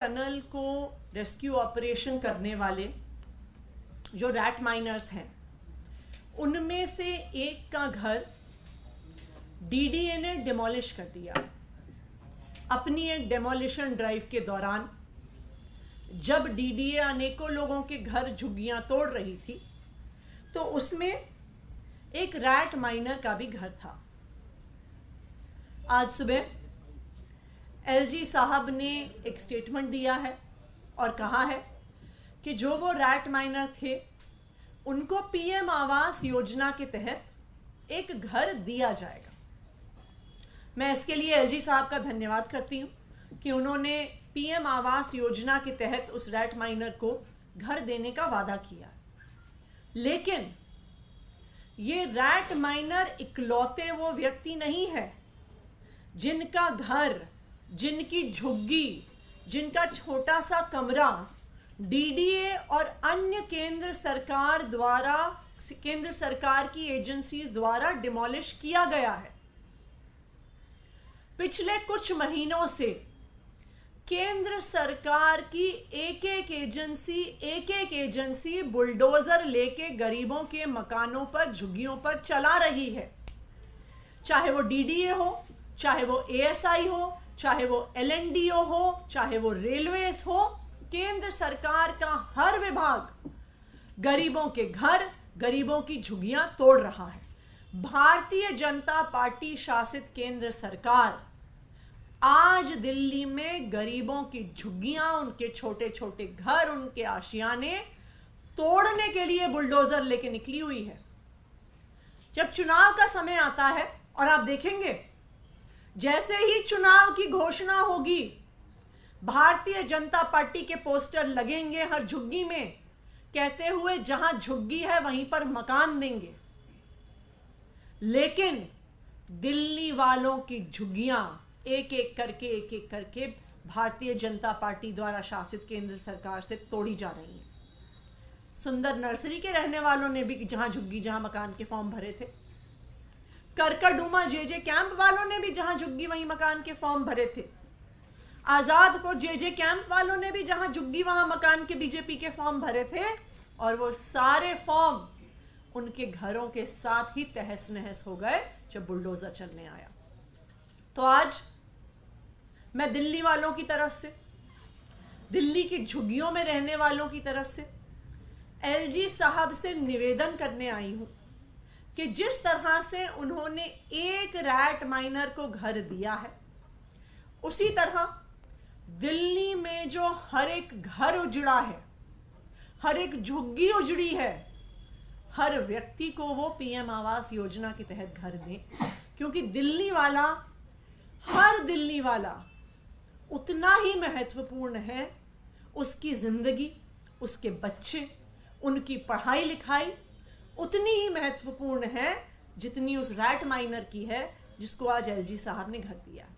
Tunnel को rescue operation करने वाले जो रैट माइनर्स हैं, उनमें से एक का घर डीडीए ने डिमोलिश कर दिया। अपनी एक डेमोलिशन ड्राइव के दौरान जब डीडीए अनेकों लोगों के घर झुग्गियां तोड़ रही थी, तो उसमें एक रैट माइनर का भी घर था। आज सुबह एलजी साहब ने एक स्टेटमेंट दिया है और कहा है कि जो वो रैट माइनर थे, उनको पीएम आवास योजना के तहत एक घर दिया जाएगा। मैं इसके लिए एलजी साहब का धन्यवाद करती हूँ कि उन्होंने पीएम आवास योजना के तहत उस रैट माइनर को घर देने का वादा किया। लेकिन ये रैट माइनर इकलौते वो व्यक्ति नहीं है जिनका घर, जिनकी झुग्गी, जिनका छोटा सा कमरा डीडीए और अन्य केंद्र सरकार की एजेंसीज द्वारा डिमोलिश किया गया है। पिछले कुछ महीनों से केंद्र सरकार की एक एक एजेंसी बुलडोजर लेके गरीबों के मकानों पर, झुग्गियों पर चला रही है। चाहे वो डीडीए हो, चाहे वो एएसआई हो, चाहे वो एलएनडीओ हो, चाहे वो रेलवेज हो, केंद्र सरकार का हर विभाग गरीबों के घर, गरीबों की झुग्गियां तोड़ रहा है। भारतीय जनता पार्टी शासित केंद्र सरकार आज दिल्ली में गरीबों की झुग्गियां, उनके छोटे छोटे घर, उनके आशियाने तोड़ने के लिए बुलडोजर लेके निकली हुई है। जब चुनाव का समय आता है, और आप देखेंगे जैसे ही चुनाव की घोषणा होगी, भारतीय जनता पार्टी के पोस्टर लगेंगे हर झुग्गी में, कहते हुए जहां झुग्गी है वहीं पर मकान देंगे। लेकिन दिल्ली वालों की झुग्गियां एक एक करके भारतीय जनता पार्टी द्वारा शासित केंद्र सरकार से तोड़ी जा रही हैं। सुंदर नर्सरी के रहने वालों ने भी जहां झुग्गी, जहां मकान के फॉर्म भरे थे, करकरडूमा जेजे कैंप वालों ने भी जहां झुग्गी वहीं मकान के फॉर्म भरे थे, आजादपुर जेजे कैंप वालों ने भी जहां झुग्गी वहां मकान के बीजेपी के फॉर्म भरे थे, और वो सारे फॉर्म उनके घरों के साथ ही तहस नहस हो गए जब बुलडोजर चलने आया। तो आज मैं दिल्ली वालों की तरफ से, दिल्ली की झुग्गियों में रहने वालों की तरफ से एलजी साहब से निवेदन करने आई हूं कि जिस तरह से उन्होंने एक रैट माइनर को घर दिया है, उसी तरह दिल्ली में जो हर एक घर उजड़ा है, हर एक झुग्गी उजड़ी है, हर व्यक्ति को वो पीएम आवास योजना के तहत घर दें। क्योंकि दिल्ली वाला, हर दिल्ली वाला उतना ही महत्वपूर्ण है, उसकी जिंदगी, उसके बच्चे, उनकी पढ़ाई लिखाई उतनी ही महत्वपूर्ण है जितनी उस रैट माइनर की है जिसको आज एलजी साहब ने घर दिया।